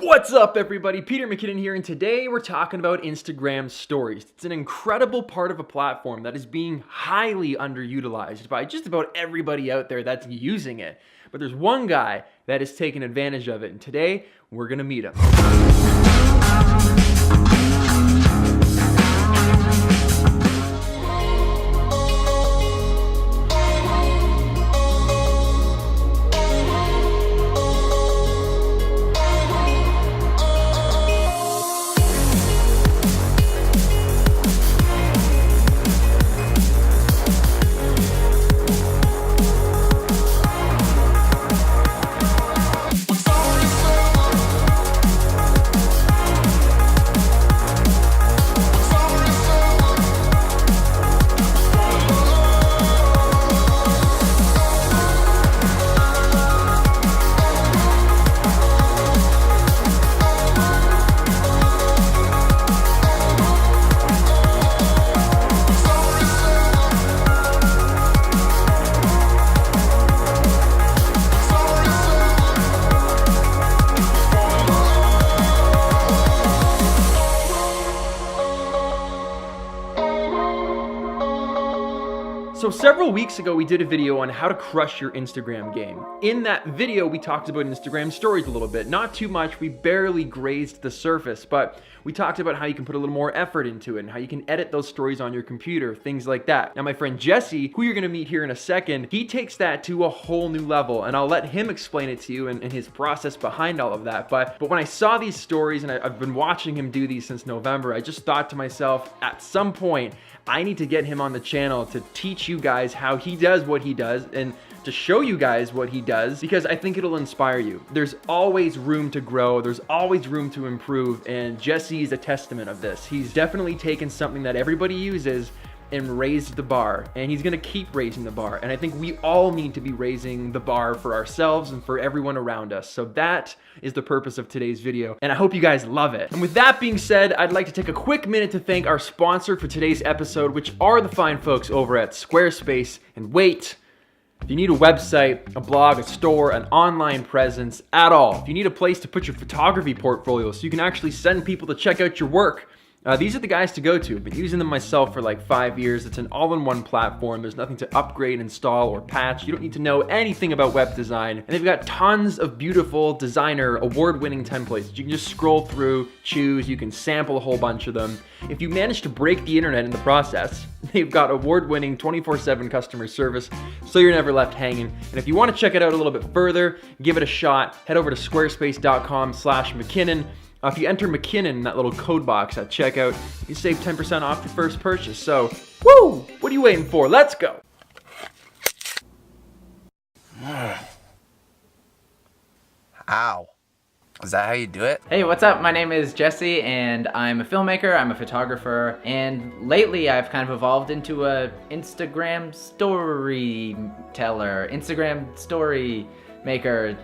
What's up, everybody? Peter McKinnon here, and today we're talking about Instagram Stories. It's an incredible part of a platform that is being highly underutilized by just about everybody out there that's using it. But there's one guy that is taking advantage of it, and today we're gonna meet him. So several weeks ago, we did a video on how to crush your Instagram game. In that video, we talked about Instagram Stories a little bit. Not too much, we barely grazed the surface, but we talked about how you can put a little more effort into it and how you can edit those stories on your computer, things like that. Now, my friend Jesse, who you're gonna meet here in a second, he takes that to a whole new level, and I'll let him explain it to you and his process behind all of that. But when I saw these stories, and I've been watching him do these since November, I just thought to myself, at some point, I need to get him on the channel to teach you guys how he does what he does and to show you guys what he does, because I think it'll inspire you. There's always room to grow. There's always room to improve, and Jesse is a testament of this. He's definitely taken something that everybody uses and raised the bar, and he's gonna keep raising the bar. And I think we all need to be raising the bar for ourselves and for everyone around us. So that is the purpose of today's video, and I hope you guys love it. And with that being said, I'd like to take a quick minute to thank our sponsor for today's episode, which are the fine folks over at Squarespace. And wait, if you need a website, a blog, a store, an online presence at all, if you need a place to put your photography portfolio so you can actually send people to check out your work, these are the guys to go to. I've been using them myself for like 5 years. It's an all-in-one platform. There's nothing to upgrade, install, or patch. You don't need to know anything about web design. And they've got tons of beautiful designer award-winning templates. You can just scroll through, choose, you can sample a whole bunch of them. If you manage to break the internet in the process, they've got award-winning 24/7 customer service, so you're never left hanging. And if you want to check it out a little bit further, give it a shot, head over to squarespace.com/McKinnon. If you enter McKinnon in that little code box at checkout, you save 10% off your first purchase. So, woo! What are you waiting for? Let's go! Ow. Is that how you do it? Hey, what's up? My name is Jesse, and I'm a filmmaker, I'm a photographer, and lately I've kind of evolved into a Instagram storyteller, Instagram story maker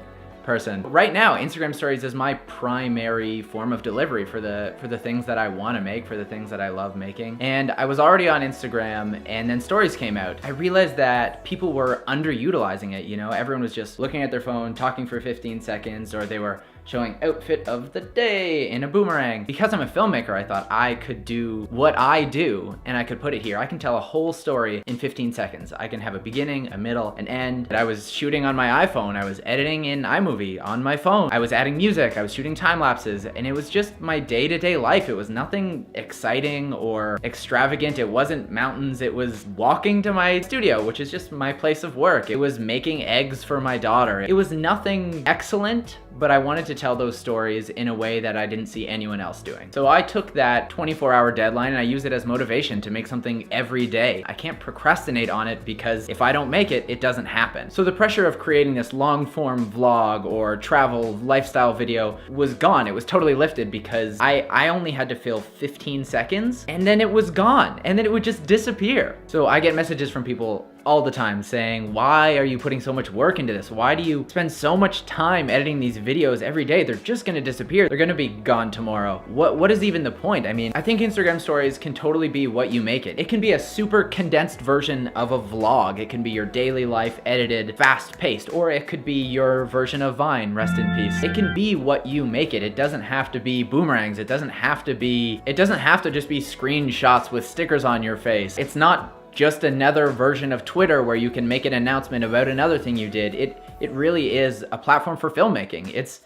person. Right now, Instagram Stories is my primary form of delivery for the things that I want to make, for the things that I love making. And I was already on Instagram, and then Stories came out. I realized that people were underutilizing it, you know? Everyone was just looking at their phone, talking for 15 seconds, or they were showing outfit of the day in a boomerang. Because I'm a filmmaker, I thought I could do what I do, and I could put it here. I can tell a whole story in 15 seconds. I can have a beginning, a middle, an end. I was shooting on my iPhone. I was editing in iMovie on my phone. I was adding music. I was shooting time lapses, and it was just my day-to-day life. It was nothing exciting or extravagant. It wasn't mountains. It was walking to my studio, which is just my place of work. It was making eggs for my daughter. It was nothing excellent, but I wanted to tell those stories in a way that I didn't see anyone else doing. So I took that 24-hour deadline and I used it as motivation to make something every day. I can't procrastinate on it because if I don't make it, it doesn't happen. So the pressure of creating this long-form vlog or travel lifestyle video was gone. It was totally lifted because I only had to fill 15 seconds and then it was gone and then it would just disappear. So I get messages from people all the time saying, why are you putting so much work into this? Why do you spend so much time editing these videos every day? They're just gonna disappear. They're gonna be gone tomorrow. What is even the point? I mean, I think Instagram stories can totally be what you make it. It can be a super condensed version of a vlog. It can be your daily life edited, fast paced, or it could be your version of Vine, rest in peace. It can be what you make it. It doesn't have to be boomerangs. It doesn't have to just be screenshots with stickers on your face. It's not just another version of Twitter where you can make an announcement about another thing you did. It really is a platform for filmmaking. It's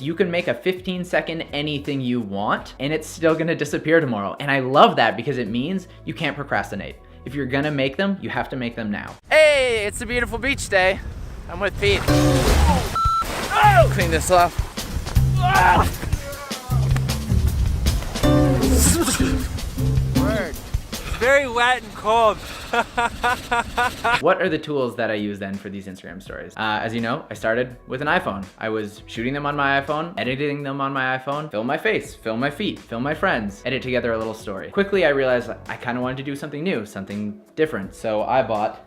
you can make a 15-second anything you want and it's still gonna disappear tomorrow. And I love that because it means you can't procrastinate. If you're gonna make them, you have to make them now. Hey, it's a beautiful beach day. I'm with Pete. Clean this off. Word. It's very wet and cold. What are the tools that I use then for these Instagram stories? As you know, I started with an iPhone. I was shooting them on my iPhone, editing them on my iPhone, film my face, film my feet, film my friends, edit together a little story. Quickly, I realized I kind of wanted to do something new, something different. So I bought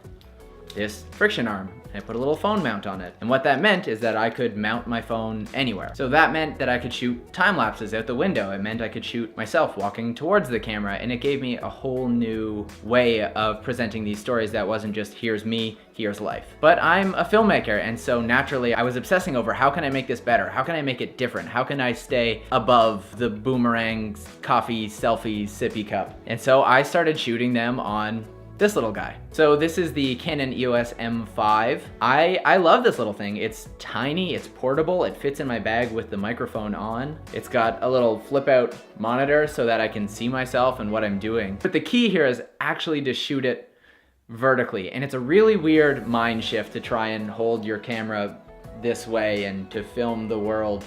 this friction arm. I put a little phone mount on it. And what that meant is that I could mount my phone anywhere. So that meant that I could shoot time lapses out the window. It meant I could shoot myself walking towards the camera, and it gave me a whole new way of presenting these stories that wasn't just here's me, here's life. But I'm a filmmaker, and so naturally I was obsessing over how can I make this better? How can I make it different? How can I stay above the boomerangs, coffee, selfie, sippy cup? And so I started shooting them on this little guy. So this is the Canon EOS M5. I love this little thing. It's tiny, it's portable, it fits in my bag with the microphone on. It's got a little flip out monitor so that I can see myself and what I'm doing. But the key here is actually to shoot it vertically. And it's a really weird mind shift to try and hold your camera this way and to film the world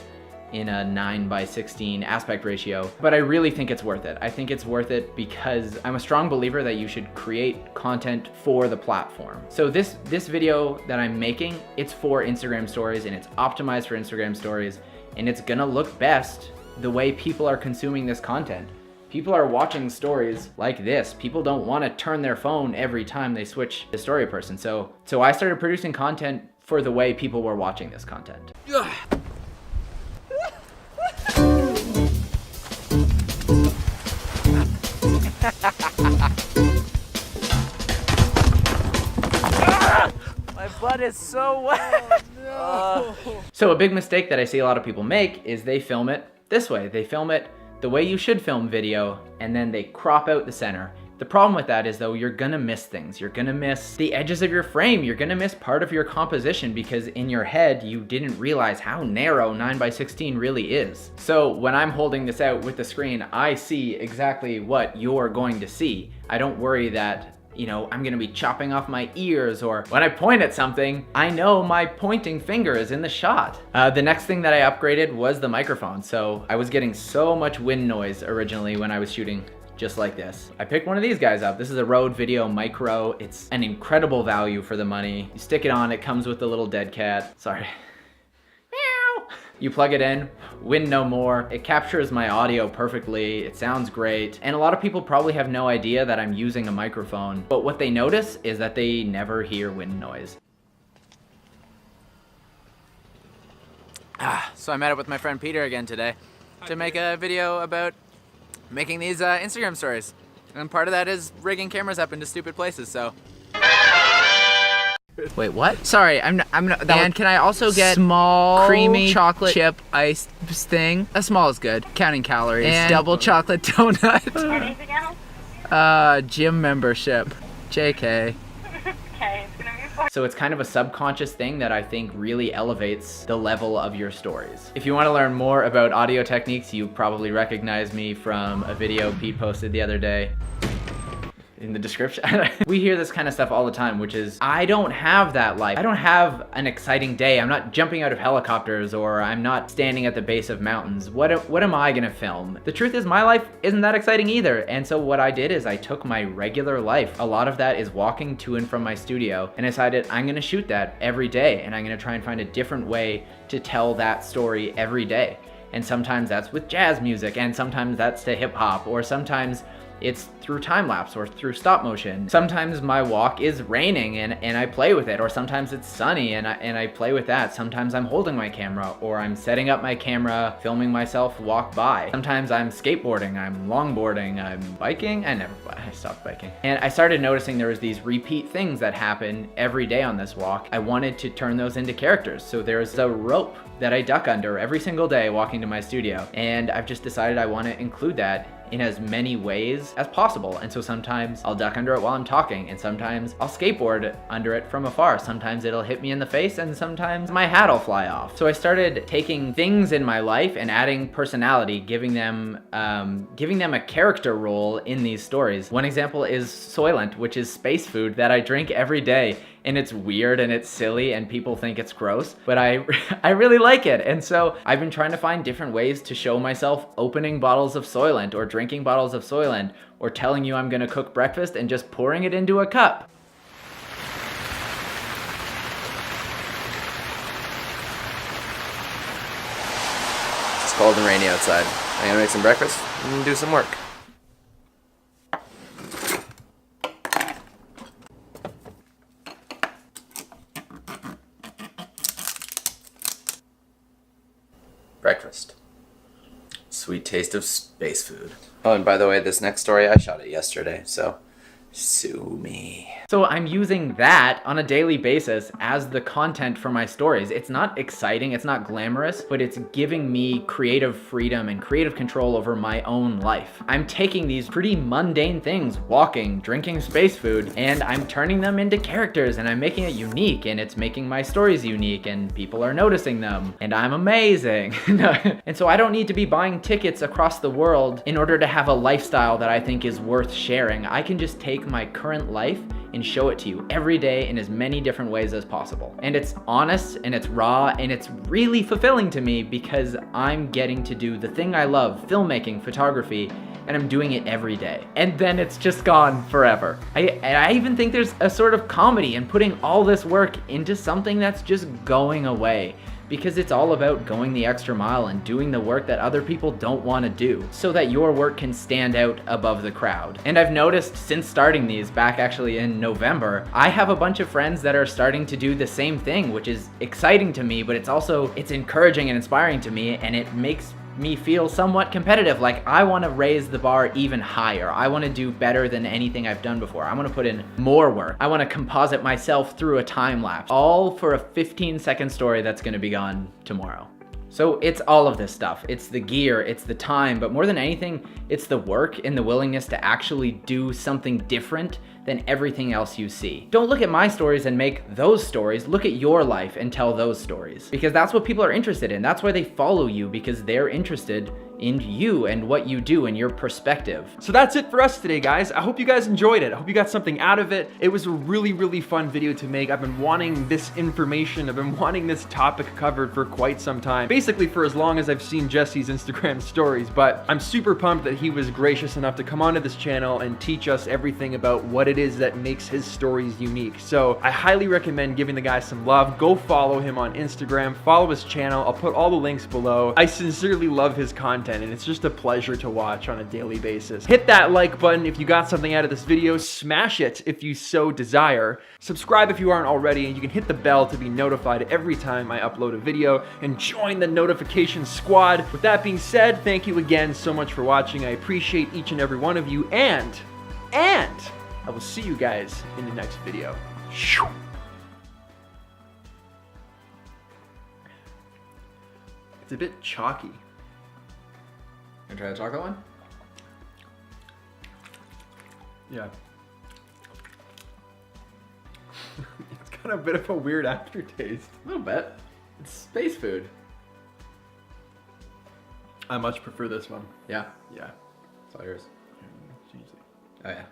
in a 9:16 aspect ratio, but I really think it's worth it. I think it's worth it because I'm a strong believer that you should create content for the platform. So this video that I'm making, it's for Instagram stories and it's optimized for Instagram stories, and it's gonna look best the way people are consuming this content. People are watching stories like this. People don't wanna turn their phone every time they switch the story person. So I started producing content for the way people were watching this content. My butt is so wet. Oh, no. So a big mistake that I see a lot of people make is they film it this way. They film it the way you should film video, and then they crop out the center. The problem with that is though, you're gonna miss things. You're gonna miss the edges of your frame. You're gonna miss part of your composition because in your head, you didn't realize how narrow 9:16 really is. So when I'm holding this out with the screen, I see exactly what you're going to see. I don't worry that, you know, I'm gonna be chopping off my ears, or when I point at something, I know my pointing finger is in the shot. The next thing that I upgraded was the microphone. So I was getting so much wind noise originally when I was shooting just like this. I picked one of these guys up. This is a Rode Video Micro. It's an incredible value for the money. You stick it on, it comes with the little dead cat. Sorry. Meow. You plug it in, wind no more. It captures my audio perfectly. It sounds great. And a lot of people probably have no idea that I'm using a microphone, but what they notice is that they never hear wind noise. So I met up with my friend Peter again today to make a video about making these Instagram stories. And part of that is rigging cameras up into stupid places, so. Wait, what? Sorry, I'm not. And can I also get small creamy chocolate chip ice thing? A small is good. Counting calories. And double chocolate donut. Anything else? Gym membership. JK. Okay, it's gonna be fun. So it's kind of a subconscious thing that I think really elevates the level of your stories. If you want to learn more about audio techniques, you probably recognize me from a video Pete posted the other day. In the description. We hear this kind of stuff all the time, which is, I don't have that life. I don't have an exciting day. I'm not jumping out of helicopters, or I'm not standing at the base of mountains. What am I gonna film? The truth is my life isn't that exciting either. And so what I did is I took my regular life. A lot of that is walking to and from my studio, and decided I'm gonna shoot that every day, and I'm gonna try and find a different way to tell that story every day. And sometimes that's with jazz music, and sometimes that's to hip hop, or sometimes it's through time lapse or through stop motion. Sometimes my walk is raining and I play with it, or sometimes it's sunny and I play with that. Sometimes I'm holding my camera, or I'm setting up my camera, filming myself walk by. Sometimes I'm skateboarding, I'm longboarding, I'm biking. I stopped biking. And I started noticing there was these repeat things that happen every day on this walk. I wanted to turn those into characters. So there's a rope that I duck under every single day walking to my studio. And I've just decided I want to include that in as many ways as possible. And so sometimes I'll duck under it while I'm talking, and sometimes I'll skateboard under it from afar. Sometimes it'll hit me in the face, and sometimes my hat will fly off. So I started taking things in my life and adding personality, giving them a character role in these stories. One example is Soylent, which is space food that I drink every day. And it's weird and it's silly and people think it's gross, but I really like it. And so I've been trying to find different ways to show myself opening bottles of Soylent or drinking bottles of Soylent or telling you I'm gonna cook breakfast and just pouring it into a cup. It's cold and rainy outside. I'm gonna make some breakfast and do some work. Breakfast. Sweet taste of space food. Oh, and by the way, this next story, I shot it yesterday, so sue me. So I'm using that on a daily basis as the content for my stories. It's not exciting, it's not glamorous, but it's giving me creative freedom and creative control over my own life. I'm taking these pretty mundane things, walking, drinking space food, and I'm turning them into characters, and I'm making it unique, and it's making my stories unique, and people are noticing them, and I'm amazing. And so I don't need to be buying tickets across the world in order to have a lifestyle that I think is worth sharing. I can just take my current life and show it to you every day in as many different ways as possible. And it's honest and it's raw and it's really fulfilling to me because I'm getting to do the thing I love, filmmaking, photography, and I'm doing it every day. And then it's just gone forever. I even think there's a sort of comedy in putting all this work into something that's just going away, because it's all about going the extra mile and doing the work that other people don't want to do so that your work can stand out above the crowd. And I've noticed since starting these back actually in November, I have a bunch of friends that are starting to do the same thing, which is exciting to me, but it's encouraging and inspiring to me, and it makes me feel somewhat competitive. Like, I want to raise the bar even higher. I want to do better than anything I've done before. I want to put in more work. I want to composite myself through a time lapse, all for a 15-second story that's going to be gone tomorrow. So it's all of this stuff. It's the gear, it's the time, but more than anything, it's the work and the willingness to actually do something different than everything else you see. Don't look at my stories and make those stories. Look at your life and tell those stories, because that's what people are interested in. That's why they follow you, because they're interested in you and what you do and your perspective. So that's it for us today, guys. I hope you guys enjoyed it. I hope you got something out of it. It was a really, really fun video to make. I've been wanting this information. I've been wanting this topic covered for quite some time. Basically for as long as I've seen Jesse's Instagram stories, but I'm super pumped that he was gracious enough to come onto this channel and teach us everything about what it is that makes his stories unique. So I highly recommend giving the guy some love. Go follow him on Instagram, follow his channel. I'll put all the links below. I sincerely love his content, and it's just a pleasure to watch on a daily basis. Hit that like button if you got something out of this video. Smash it if you so desire. Subscribe if you aren't already, and you can hit the bell to be notified every time I upload a video, and join the notification squad. With that being said, thank you again so much for watching. I appreciate each and every one of you, and I will see you guys in the next video. It's a bit chalky. Wanna try the chocolate one? Yeah. It's got a bit of a weird aftertaste. A little bit. It's space food. I much prefer this one. Yeah, Yeah. it's all yours. Oh yeah.